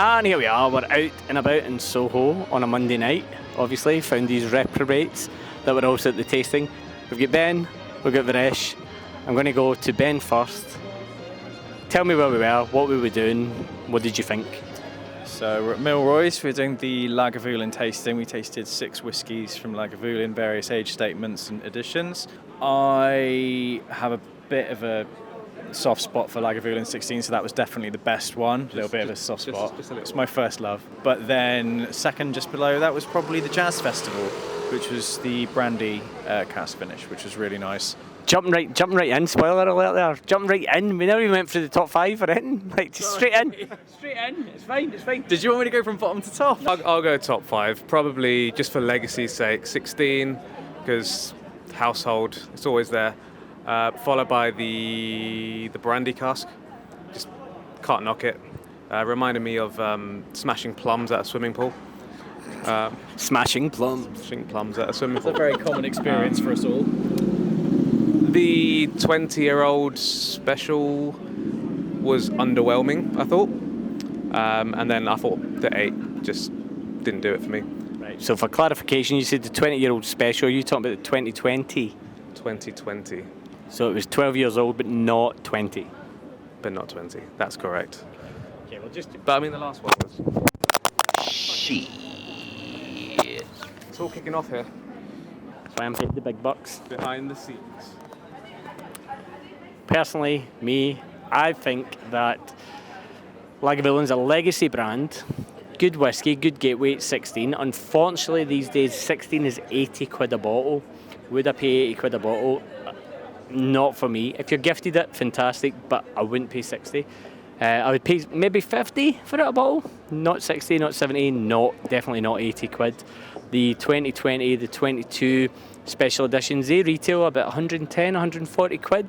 And here we are, we're out and about in Soho on a Monday night. Obviously, found these reprobates that were also at the tasting. We've got Ben, we've got Varesh. I'm going to go to Ben first. Tell me where we were, what we were doing, what did you think? So we're at Milroy's, we're doing the Lagavulin tasting. We tasted 6 whiskies from Lagavulin, various age statements and editions. I have a bit of a soft spot for Lagavulin 16, so that was definitely the best one. A little bit of a soft spot. It's my first love. But then second, just below that, was probably the Jazz Festival, which was the brandy cask finish, which was really nice. Jumping right in, spoiler alert there. Jumping right in. We never even went through the top 5 or anything. Like, just straight in. Straight in. It's fine. Did you want me to go from bottom to top? I'll go top 5, probably just for legacy's sake. 16, because household, it's always there. Followed by the brandy cask. Just can't knock it. Reminded me of smashing plums at a swimming pool. Smashing plums At a swimming pool. It's a very common experience for us all. The 20-year-old special was underwhelming, I thought. And then I thought the 8 just didn't do it for me. Right. So for clarification, you said the 20-year-old special. You're talking about the 2020? 2020. So it was 12 years old, but not 20. But not 20. That's correct. Okay, well just... But I mean, the last one was... Shit. It's all kicking off here. So I'm paid the big bucks. Behind the scenes. Personally, I think that Lagavulin's a legacy brand. Good whiskey, good gateway at 16. Unfortunately, these days, 16 is 80 quid a bottle. Would I pay 80 quid a bottle? Not for me. If you're gifted it, fantastic, but I wouldn't pay 60. I would pay maybe 50 for it a bottle. Not 60, not 70, definitely not 80 quid. The 2020, the 22 special editions, they retail about 110, 140 quid.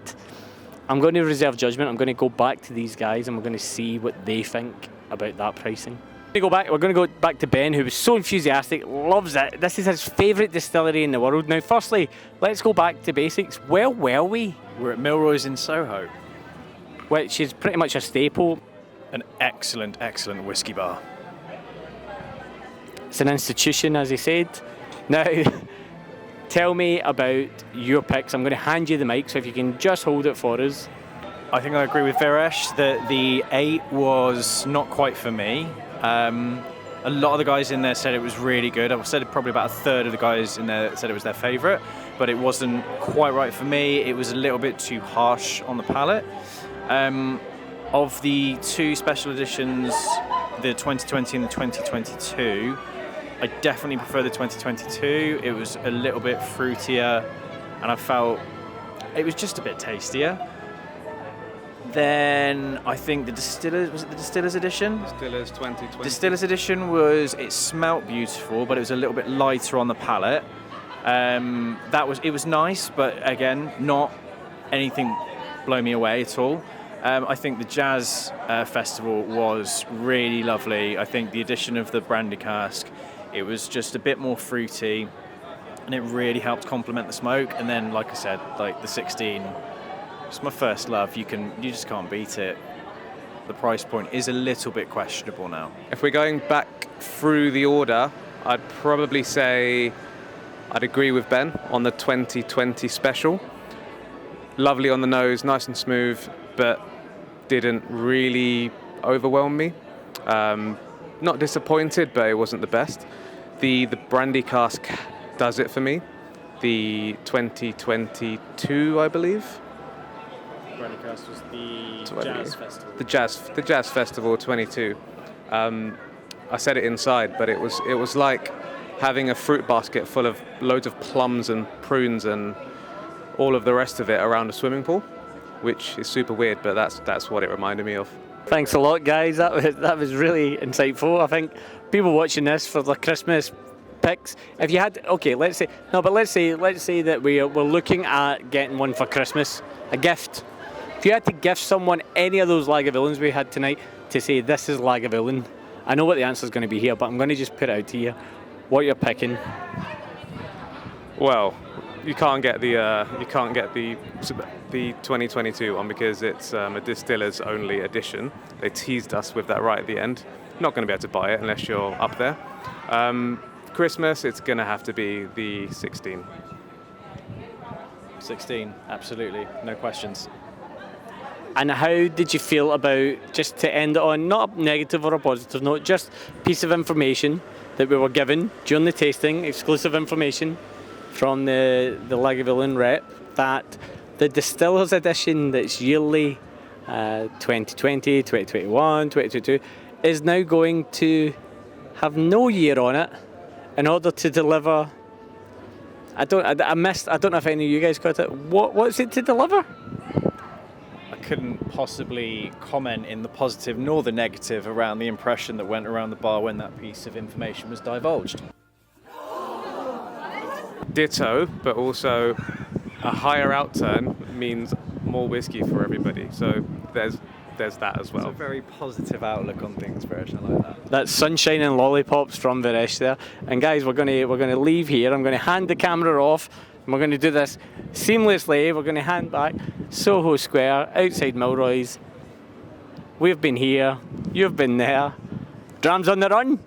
I'm going to reserve judgment. I'm going to go back to these guys and we're going to see what they think about that pricing. We're going to go back to Ben, who was so enthusiastic, loves it. This is his favourite distillery in the world. Now, firstly, let's go back to basics. Where were we? We're at Milroy's in Soho. Which is pretty much a staple. An excellent, excellent whiskey bar. It's an institution, as he said. Now, tell me about your picks. I'm going to hand you the mic, so if you can just hold it for us. I think I agree with Varesh that the 8 was not quite for me. A lot of the guys in there said it was really good. I said probably about a third of the guys in there said it was their favourite, but it wasn't quite right for me. It was a little bit too harsh on the palate. Of the 2 special editions, the 2020 and the 2022, I definitely prefer the 2022. It was a little bit fruitier, and I felt it was just a bit tastier. Then I think the Distillers edition? Distillers 2020. Distillers edition it smelt beautiful, but it was a little bit lighter on the palate. It was nice, but again, not anything blow me away at all. I think the Jazz Festival was really lovely. I think the addition of the brandy cask, it was just a bit more fruity, and it really helped complement the smoke. And then, like I said, like the 16, it's my first love. You just can't beat it. The price point is a little bit questionable now. If we're going back through the order, I'd probably say I'd agree with Ben on the 2020 special. Lovely on the nose, nice and smooth, but didn't really overwhelm me. Not disappointed, but it wasn't the best. The brandy cask does it for me. The 2022, I believe. Brandy cask was the Jazz Festival. The Jazz Festival 22. I said it inside, but it was like having a fruit basket full of loads of plums and prunes and all of the rest of it around a swimming pool, which is super weird, but that's what it reminded me of. Thanks a lot, guys. That was really insightful. I think people watching this for the Christmas picks. If you had, okay, let's say that we're looking at getting one for Christmas, a gift. If you had to gift someone any of those Lagavulins we had tonight to say this is Lagavulin, I know what the answer is going to be here, but I'm going to just put it out to you. What you're picking? Well, you can't get the 2022 one because it's a distillers only edition. They teased us with that right at the end. Not going to be able to buy it unless you're up there. Christmas, it's going to have to be the 16. 16, absolutely, no questions. And how did you feel about, just to end it on, not a negative or a positive note, just piece of information that we were given during the tasting, exclusive information from the Lagavulin rep, that the Distillers Edition that's yearly 2020, 2021, 2022 is now going to have no year on it in order to deliver. I don't know if any of you guys got it. What's it to deliver? I couldn't possibly comment in the positive nor the negative around the impression that went around the bar when that piece of information was divulged. Ditto, but also a higher outturn means more whiskey for everybody. So there's that as well. It's a very positive outlook on things, Veresh. I like that. That's sunshine and lollipops from Veresh there. And guys, we're gonna leave here. I'm gonna hand the camera off, and we're gonna do this seamlessly. We're gonna hand back Soho Square outside Milroy's. We've been here. You've been there. Drams on the run.